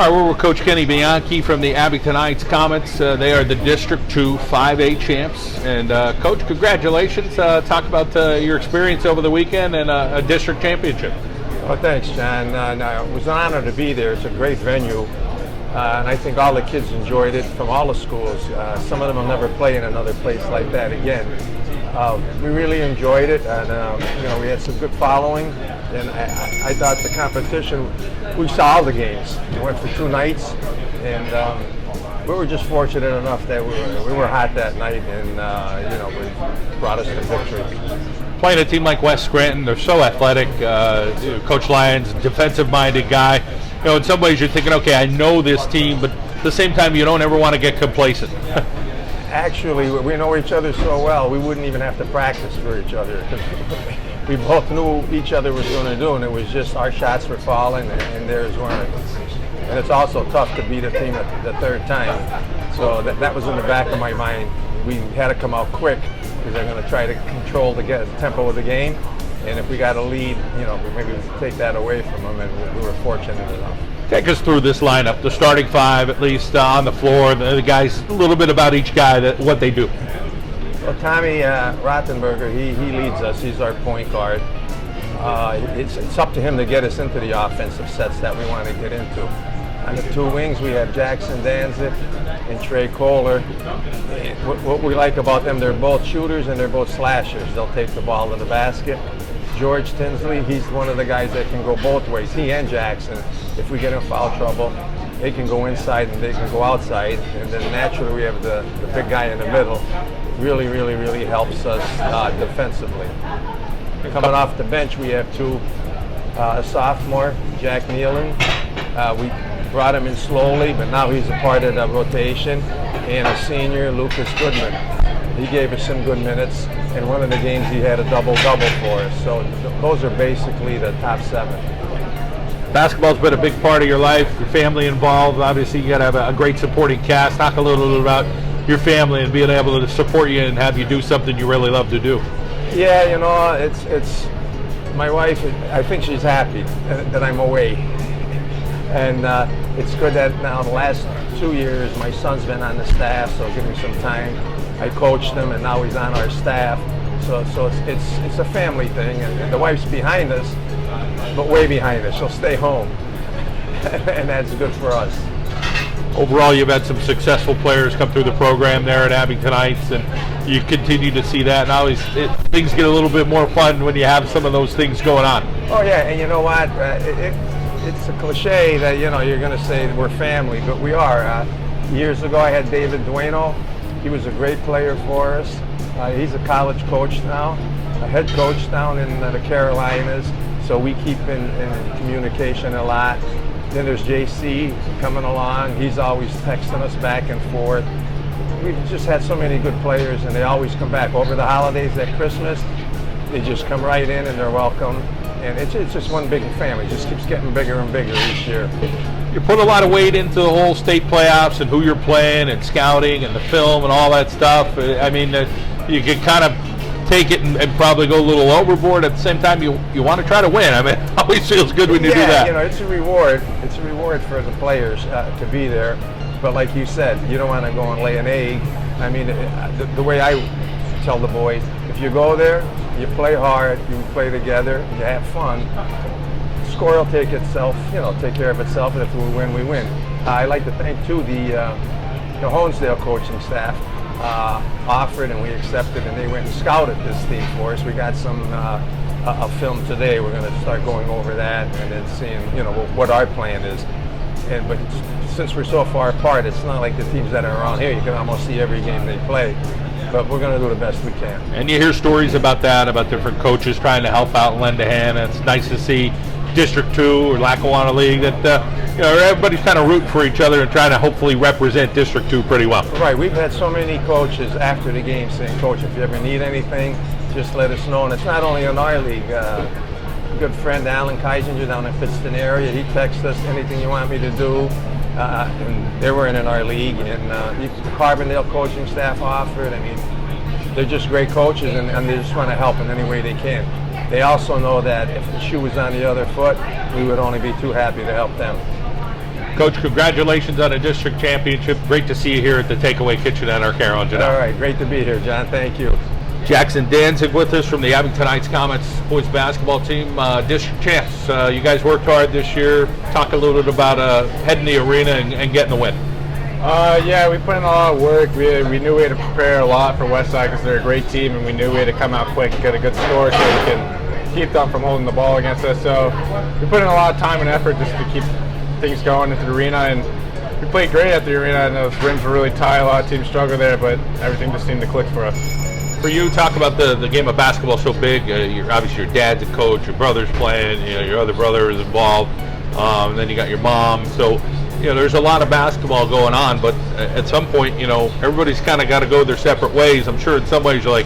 All right, we're with Coach Kenny Bianchi from the Abington Heights Comets. They are the District 2 5A champs. And Coach, congratulations. Talk about your experience over the weekend and a district championship. Well, thanks, John. It was an honor to be there. It's a great venue. And I think all the kids enjoyed it from all the schools. Some of them will never play in another place like that again. We really enjoyed it, and we had some good following. And I thought the competition, we saw all the games. We went for 2 nights, and we were just fortunate enough that we were hot that night, and we brought us the victory. Playing a team like West Scranton, they're so athletic. Coach Lyons, defensive-minded guy. In some ways you're thinking, okay, I know this team, but at the same time you don't ever want to get complacent. Actually, we know each other so well, we wouldn't even have to practice for each other. We both knew each other was going to do, and it was just our shots were falling and theirs weren't. And it's also tough to beat a team the third time. So that was in the back of my mind. We had to come out quick because they're going to try to control the tempo of the game. And if we got a lead, maybe we take that away from them, and we were fortunate enough. Take us through this lineup, the starting 5 at least on the floor, the guys, a little bit about each guy, what they do. Well, Tommy Rothenberger, he leads us. He's our point guard. It's up to him to get us into the offensive sets that we want to get into. On the 2 wings, we have Jackson Danzig and Trey Kohler. What we like about them, they're both shooters and they're both slashers. They'll take the ball to the basket. George Tinsley, he's one of the guys that can go both ways. He and Jackson, if we get in foul trouble, they can go inside and they can go outside. And then naturally we have the big guy in the middle. Really, really, really helps us defensively. Coming off the bench, we have a sophomore, Jack Nealon. We brought him in slowly, but now he's a part of the rotation. And a senior, Lucas Goodman. He gave us some good minutes. In one of the games, he had a double-double for us. So those are basically the top 7. Basketball's been a big part of your life, your family involved. Obviously, you got to have a great supporting cast. Talk a little bit about your family and being able to support you and have you do something you really love to do. Yeah, it's my wife. I think she's happy that I'm away, and it's good that now the last 2 years my son's been on the staff, so give him some time. I coached him, and now he's on our staff. So it's a family thing, and the wife's behind us, but way behind us. She'll stay home, and that's good for us. Overall, you've had some successful players come through the program there at Abington Heights, and you continue to see that. Now things get a little bit more fun when you have some of those things going on. Oh yeah, and you know what? It's a cliche that you're going to say we're family, but we are. Years ago, I had David Dueno. He was a great player for us. He's a college coach now, a head coach down in the Carolinas. So we keep in communication a lot. Then there's JC coming along. He's always texting us back and forth. We've just had so many good players, and they always come back. Over the holidays, at Christmas, they just come right in and they're welcome. And it's just one big family. It just keeps getting bigger and bigger each year. You put a lot of weight into the whole state playoffs and who you're playing and scouting and the film and all that stuff. I mean, you can kind of take it and probably go a little overboard. At the same time, you want to try to win. I mean, it always feels good when you do that. It's a reward. It's a reward for the players to be there. But like you said, you don't want to go and lay an egg. I mean, the way I tell the boys, if you go there, you play hard, you play together, you have fun. Score will take itself, take care of itself, and if we win, we win. I'd like to thank too the Honesdale coaching staff. Offered and we accepted, and they went and scouted this team for us. We got some a film today. We're going to start going over that and then seeing what our plan is. But since we're so far apart, it's not like the teams that are around here. You can almost see every game they play. But we're going to do the best we can. And you hear stories about that, about different coaches trying to help out and lend a hand. And it's nice to see District 2 or Lackawanna League that everybody's kind of rooting for each other and trying to hopefully represent District 2 pretty well. Right. We've had so many coaches after the game saying, Coach, if you ever need anything, just let us know. And it's not only in our league. Good friend Alan Keisinger down in Pittston area, he texts us, anything you want me to do. And they weren't in our league. And the Carbondale coaching staff offered. I mean, they're just great coaches, and they just want to help in any way they can. They also know that if the shoe was on the other foot, we would only be too happy to help them. Coach, congratulations on a district championship. Great to see you here at the Takeaway Kitchen at Arcaro Genell. All right, great to be here, John. Thank you. Jackson Danzig with us from the Abington Heights Comets boys basketball team, district champs. You guys worked hard this year. Talk a little bit about heading the arena and getting the win. Yeah, we put in a lot of work. We knew we had to prepare a lot for Westside because they're a great team, and we knew we had to come out quick and get a good score so we can keep them from holding the ball against us. So we put in a lot of time and effort just to keep things going into the arena, and we played great at the arena, and those rims were really tight. A lot of teams struggle there, but everything just seemed to click for us. For you, talk about the game of basketball so big. Obviously your dad's a coach, your brother's playing, your other brother is involved, and then you got your mom. So there's a lot of basketball going on, but at some point, everybody's kind of got to go their separate ways. I'm sure in some ways you're like,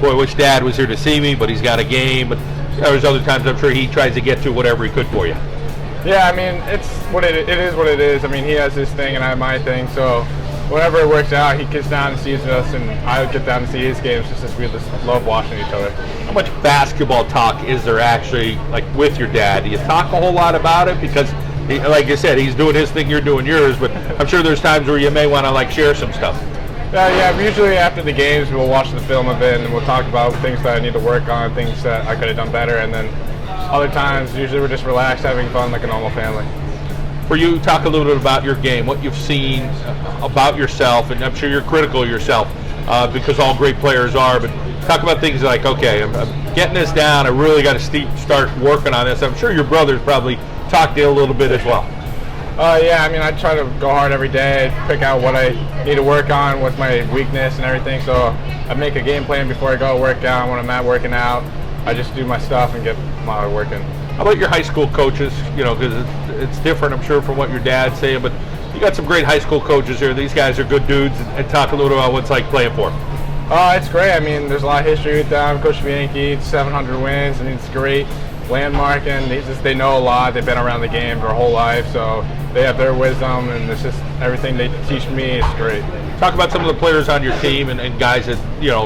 boy, I wish Dad was here to see me, but he's got a game. But there's other times I'm sure he tries to get to whatever he could for you. Yeah, I mean, it is what it is. I mean, he has his thing and I have my thing, so whenever it works out, he gets down and sees us, and I get down to see his games just as we just love watching each other. How much basketball talk is there actually, like, with your dad? Do you talk a whole lot about it? Because, like you said, he's doing his thing, you're doing yours, but I'm sure there's times where you may want to, like, share some stuff. Yeah, usually after the games, we'll watch the film a bit, and we'll talk about things that I need to work on, things that I could have done better, and then other times, usually we're just relaxed, having fun like a normal family. For you, talk a little bit about your game, what you've seen about yourself, and I'm sure you're critical of yourself because all great players are, but talk about things like, okay, I'm getting this down, I really got to start working on this. I'm sure your brothers probably talked to you a little bit as well. Yeah, I mean, I try to go hard every day, pick out what I need to work on, what's my weakness and everything, so I make a game plan before I go work out. When I'm not working out, I just do my stuff and get my work in. How about your high school coaches? Because it's different, I'm sure, from what your dad's saying, but you got some great high school coaches here. These guys are good dudes, and talk a little about what it's like playing for them. It's great. I mean, there's a lot of history with them. Coach Bianchi, 700 wins, and it's great. Landmark, and they know a lot. They've been around the game their whole life, so they have their wisdom, and it's just everything they teach me is great. Talk about some of the players on your team and guys that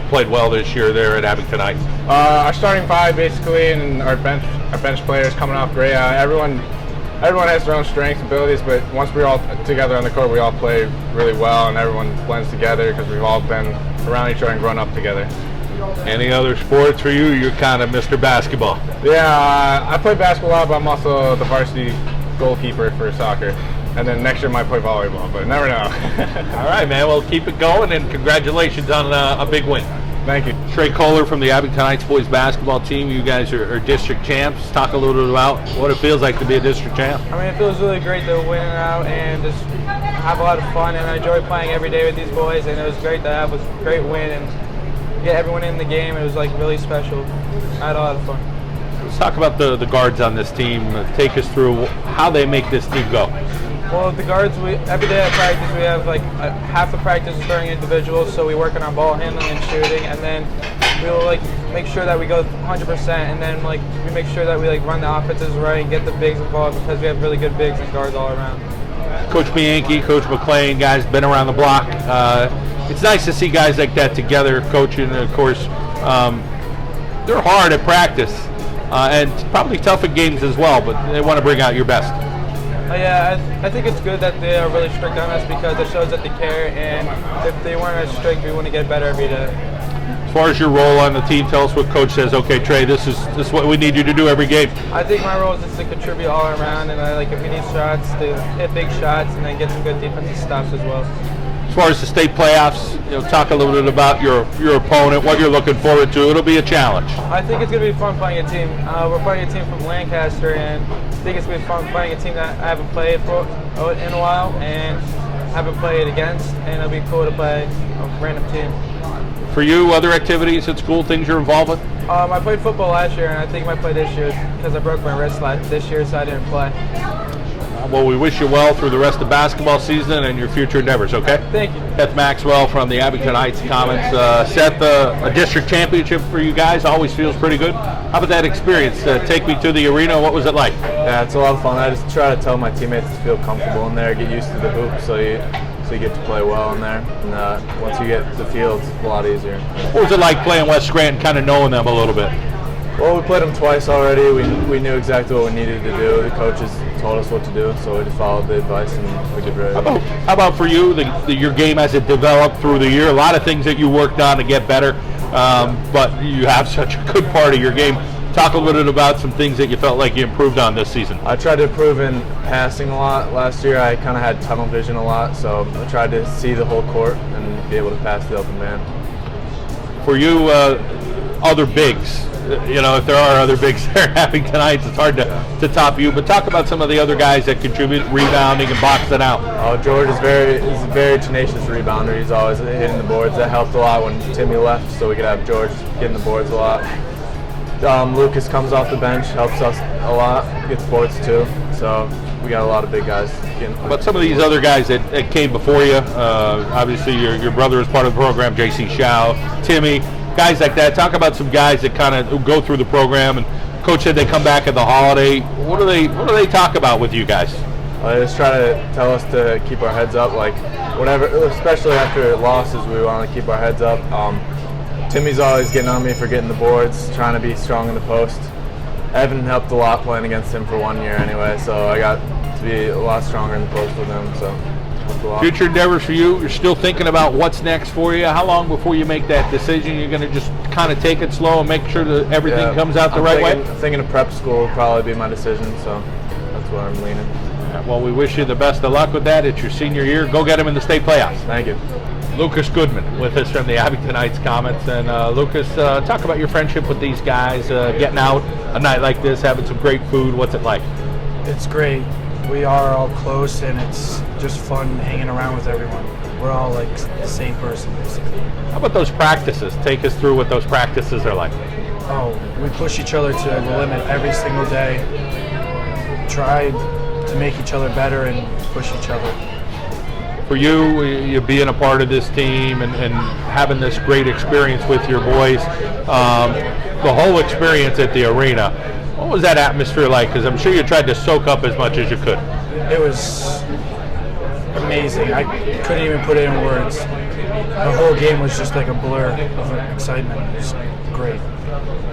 played well this year there at Abington Heights. Our starting five basically, and our bench players coming off great. Everyone has their own strengths and abilities, but once we're all together on the court, we all play really well, and everyone blends together because we've all been around each other and grown up together. Any other sports for you? You're kind of Mr. Basketball. Yeah, I play basketball a lot, but I'm also the varsity goalkeeper for soccer. And then next year I might play volleyball, but never know. All right, man. Well, keep it going, and congratulations on a big win. Thank you. Trey Kohler from the Abington Heights boys basketball team. You guys are district champs. Talk a little bit about what it feels like to be a district champ. I mean, it feels really great to win out and just have a lot of fun, and I enjoy playing every day with these boys, and it was great to have a great win and get everyone in the game. It was like really special. I had a lot of fun. Let's talk about the guards on this team. Take us through how they make this team go. Well, the guards, every day at practice we have like half the practice is during individuals, so we work on our ball handling and shooting, and then we'll like make sure that we go 100%, and then like we make sure that we like run the offenses right and get the bigs involved because we have really good bigs and guards all around. Coach Bianchi, Coach McLean, guys been around the block. It's nice to see guys like that together coaching, and of course they're hard at practice and probably tough at games as well, but they want to bring out your best. Yeah, I think it's good that they are really strict on us because it shows that they care, and if they weren't as strict, we wouldn't get better every day. As far as your role on the team, tell us what Coach says. Okay, Trey, this is what we need you to do every game. I think my role is just to contribute all around, and if we need shots, to hit big shots, and then get some good defensive stops as well. As far as the state playoffs, talk a little bit about your opponent, what you're looking forward to. It'll be a challenge. I think it's going to be fun playing a team. We're playing a team from Lancaster, and I think it's going to be fun playing a team that I haven't played for in a while and haven't played against, and it'll be cool to play a random team. For you, other activities at school, things you're involved with? I played football last year, and I think I might play this year because I broke my wrist this year, so I didn't play. Well, we wish you well through the rest of the basketball season and your future endeavors, okay? Thank you. That's Maxwell from the Abington Heights Comets. Seth, a district championship for you guys always feels pretty good. How about that experience? Take me to the arena. What was it like? Yeah, it's a lot of fun. I just try to tell my teammates to feel comfortable in there, get used to the hoop, so you get to play well in there. And once you get to the field, it's a lot easier. What was it like playing West Scranton, kind of knowing them a little bit? Well, we played them twice already. We knew exactly what we needed to do. The coaches told us what to do, so we just followed the advice and we did very well. How about for you, your game as it developed through the year? A lot of things that you worked on to get better, but you have such a good part of your game. Talk a little bit about some things that you felt like you improved on this season. I tried to improve in passing a lot. Last year I kind of had tunnel vision a lot, so I tried to see the whole court and be able to pass the open man. For you, other bigs, if there are other bigs there having tonight, it's hard to top you. But talk about some of the other guys that contribute, rebounding and boxing out. Oh, George is a very tenacious rebounder. He's always hitting the boards. That helped a lot when Timmy left, so we could have George hitting the boards a lot. Lucas comes off the bench, helps us a lot, gets boards too. So we got a lot of big guys. But some of these other guys that came before you, obviously your brother was part of the program, J.C. Shao, Timmy, guys like that. Talk about some guys that kind of go through the program. And Coach said they come back at the holiday. What do they talk about with you guys? They just try to tell us to keep our heads up, like whatever, especially after losses, we want to keep our heads up. Timmy's always getting on me for getting the boards, trying to be strong in the post. Evan helped a lot playing against him for 1 year anyway, so I got to be a lot stronger in the post with him. So helped a lot. Future endeavors for you, you're still thinking about what's next for you. How long before you make that decision? You're going to just kind of take it slow and make sure that everything comes out the right way? I'm thinking of prep school would probably be my decision, so that's where I'm leaning. Well, we wish you the best of luck with that. It's your senior year. Go get them in the state playoffs. Thank you. Lucas Goodman with us from the Abington Heights Comets. And Lucas, talk about your friendship with these guys, getting out a night like this, having some great food. What's it like? It's great. We are all close, and it's just fun hanging around with everyone. We're all like the same person, basically. How about those practices? Take us through what those practices are like. Oh, we push each other to the limit every single day. Try to make each other better and push each other. For you being a part of this team and having this great experience with your boys, the whole experience at the arena, what was that atmosphere like? Because I'm sure you tried to soak up as much as you could. It was amazing. I couldn't even put it in words. The whole game was just like a blur of excitement. It was great.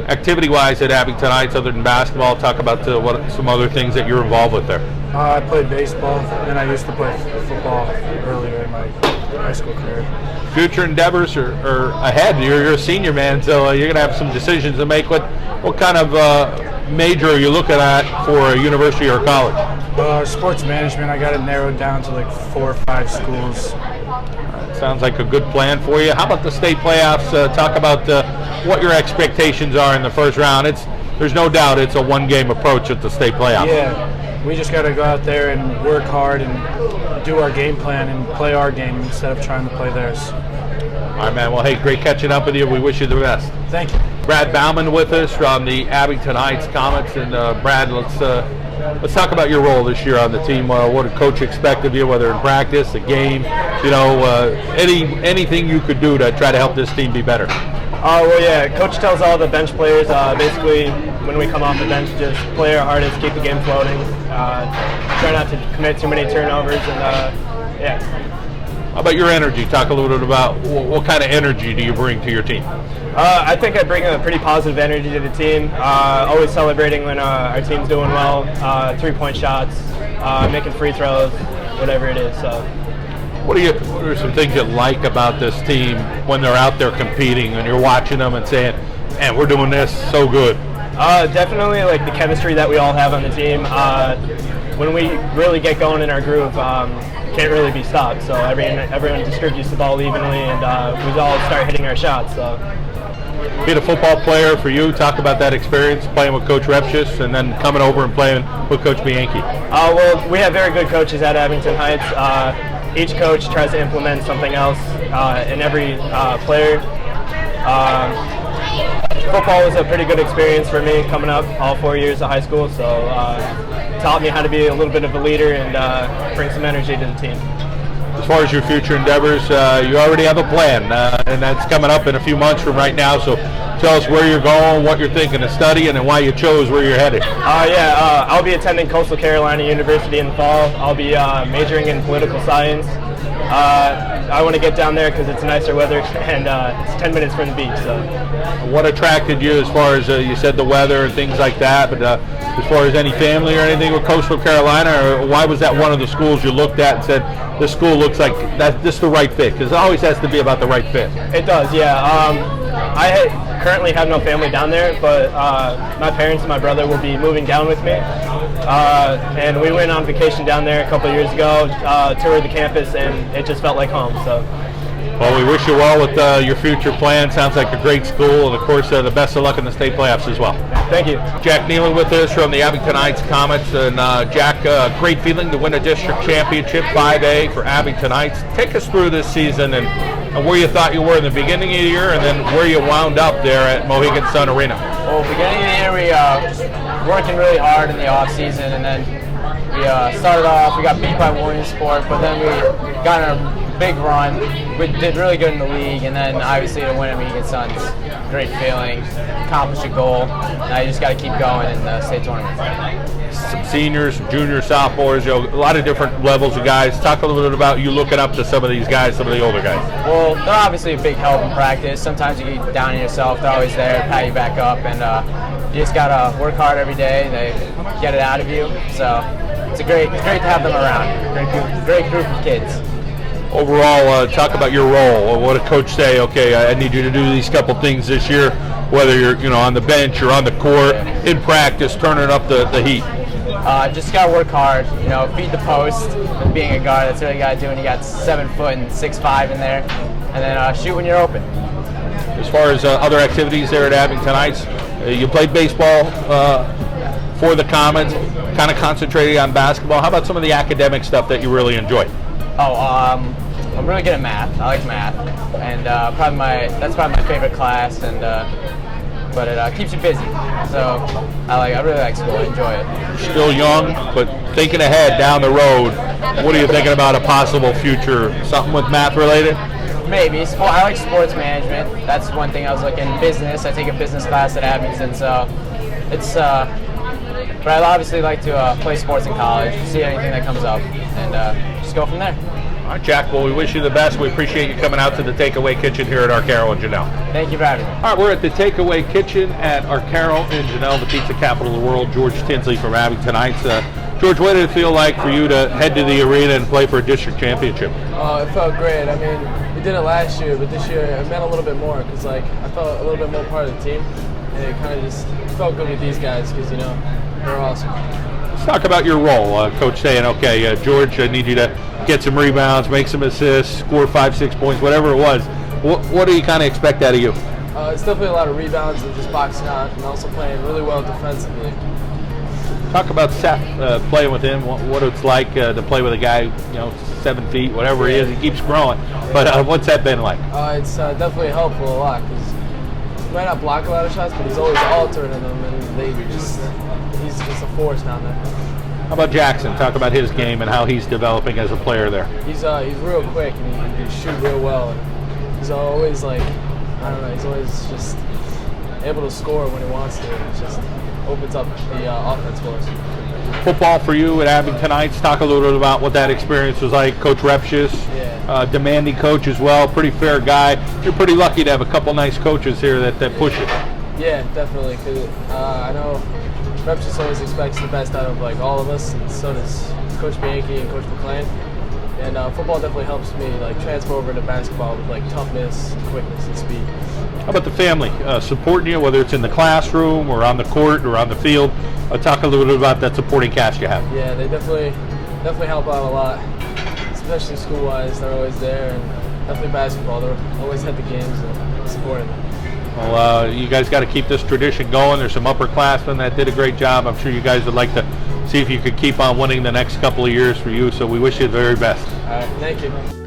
Activity-wise at Abington Heights, other than basketball, talk about what some other things that you're involved with there. I played baseball, and I used to play football earlier in my high school career. Future endeavors are ahead. You're a senior, man, so you're going to have some decisions to make. What kind of major are you looking at for a university or college? Sports management. I got it narrowed down to like 4 or 5 schools. Sounds like a good plan for you. How about the state playoffs? Talk about what your expectations are in the first round. There's no doubt it's a one-game approach at the state playoffs. Yeah, we just got to go out there and work hard and do our game plan and play our game instead of trying to play theirs. All right, man. Well, hey, great catching up with you. We wish you the best. Thank you. Brad Bauman with us from the Abington Heights Comets. And Brad, let's talk about your role this year on the team. What did Coach expect of you, whether in practice, the game, anything you could do to try to help this team be better? Well, yeah, Coach tells all the bench players, basically, when we come off the bench, just play our hardest, keep the game floating, try not to commit too many turnovers, and yeah. How about your energy? Talk a little bit about what kind of energy do you bring to your team? I think I bring a pretty positive energy to the team, always celebrating when our team's doing well, 3-point shots, making free throws, whatever it is. So. What are some things you like about this team when they're out there competing and you're watching them and saying, man, we're doing this so good? Definitely like the chemistry that we all have on the team. When we really get going in our groove, can't really be stopped. So everyone distributes the ball evenly, and we all start hitting our shots. So. Being a football player for you, talk about that experience playing with Coach Repchis and then coming over and playing with Coach Bianchi. Well, we have very good coaches at Abington Heights. Each coach tries to implement something else in every player. Football was a pretty good experience for me coming up all 4 years of high school, so taught me how to be a little bit of a leader and bring some energy to the team. As far as your future endeavors, you already have a plan, and that's coming up in a few months from right now, so tell us where you're going, what you're thinking of studying, and why you chose where you're headed. I'll be attending Coastal Carolina University in the fall. I'll be majoring in political science. I want to get down there because it's nicer weather and it's 10 minutes from the beach. So, what attracted you as far as you said the weather and things like that? But as far as any family or anything with Coastal Carolina, or why was that one of the schools you looked at and said this school looks like this is the right fit? Because it always has to be about the right fit. It does, yeah. I currently have no family down there, but my parents and my brother will be moving down with me. And we went on vacation down there a couple of years ago, toured the campus, and it just felt like home. So, well, we wish you well with your future plans. Sounds like a great school, and of course, the best of luck in the state playoffs as well. Thank you. Jack Nealon with us from the Abington Heights Comets, and Jack, great feeling to win a district championship 5A for Abington Heights. Take us through this season and where you thought you were in the beginning of the year, and then where you wound up there at Mohegan Sun Arena. Well, beginning of the year, we just working really hard in the off season, and then we started off. We got beat by Williamsport, but then we got in a big run. We did really good in the league, and then obviously to win at Mohegan Sun's great feeling. Accomplish a goal. Now you just got to keep going in the state tournament. Some seniors, juniors, sophomores, a lot of different levels of guys. Talk a little bit about you looking up to some of these guys, some of the older guys. Well, they're obviously a big help in practice. Sometimes you get down on yourself. They're always there to pat you back up, and you just got to work hard every day. They get it out of you. So it's great to have them around. Great group of kids. Overall, talk about your role. What did coach say? Okay, I need you to do these couple things this year, whether you're on the bench or on the court, in practice, turning up the heat. Just gotta work hard, feed the post. Being a guard, that's what you gotta do when you got 7 foot and 6'5" in there, and then shoot when you're open. As far as other activities there at Abington Heights, you played baseball for the Comets, kind of concentrated on basketball. How about some of the academic stuff that you really enjoy? I'm really good at math. I like math, and that's probably my favorite class. And but it keeps you busy. So I really like school. I enjoy it. Still young, but thinking ahead down the road, what are you thinking about a possible future? Something with math related? Maybe. I like sports management. That's one thing I was looking. Business. I take a business class at Abington, so it's. But I'd obviously like to play sports in college, see anything that comes up, and just go from there. All right, Jack, well, we wish you the best. We appreciate you coming out to the Takeaway Kitchen here at Arcaro and Genell. Thank you for having me. All right, we're at the Takeaway Kitchen at Arcaro and Genell, the pizza capital of the world. George Tinsley from Abington Heights. George, what did it feel like for you to head to the arena and play for a district championship? It felt great. I mean, we did it last year, but this year it meant a little bit more because, I felt a little bit more part of the team. And it kind of just felt good with these guys because, they're awesome. Let's talk about your role. Coach saying, okay, George, I need you to get some rebounds, make some assists, score 5-6 points, whatever it was. What do you kind of expect out of you? It's definitely a lot of rebounds and just boxing out and also playing really well defensively. Talk about Seth, playing with him, what it's like to play with a guy, 7 feet, whatever he is. He keeps growing. But what's that been like? It's definitely helpful a lot because he might not block a lot of shots, but he's always altering them, and he's just a force down there. How about Jackson? Talk about his game and how he's developing as a player there. He's real quick and he can shoot real well. And he's always he's always just able to score when he wants to. It just opens up the offense for us. Football for you at Abington Heights. Talk a little bit about what that experience was like. Coach Repshis, demanding coach as well, pretty fair guy. You're pretty lucky to have a couple nice coaches here that push you. Yeah, definitely. Cause, I know Repshis always expects the best out of all of us, and so does Coach Bianchi and Coach McClain. And football definitely helps me transfer over to basketball with toughness, quickness, and speed. How about the family supporting you, whether it's in the classroom or on the court or on the field? Talk a little bit about that supporting cast you have. Yeah, they definitely help out a lot, especially school-wise. They're always there, and definitely basketball. They're always at the games and supporting them. Well, you guys got to keep this tradition going. There's some upperclassmen that did a great job. I'm sure you guys would like to see if you could keep on winning the next couple of years for you. So we wish you the very best. All right, thank you.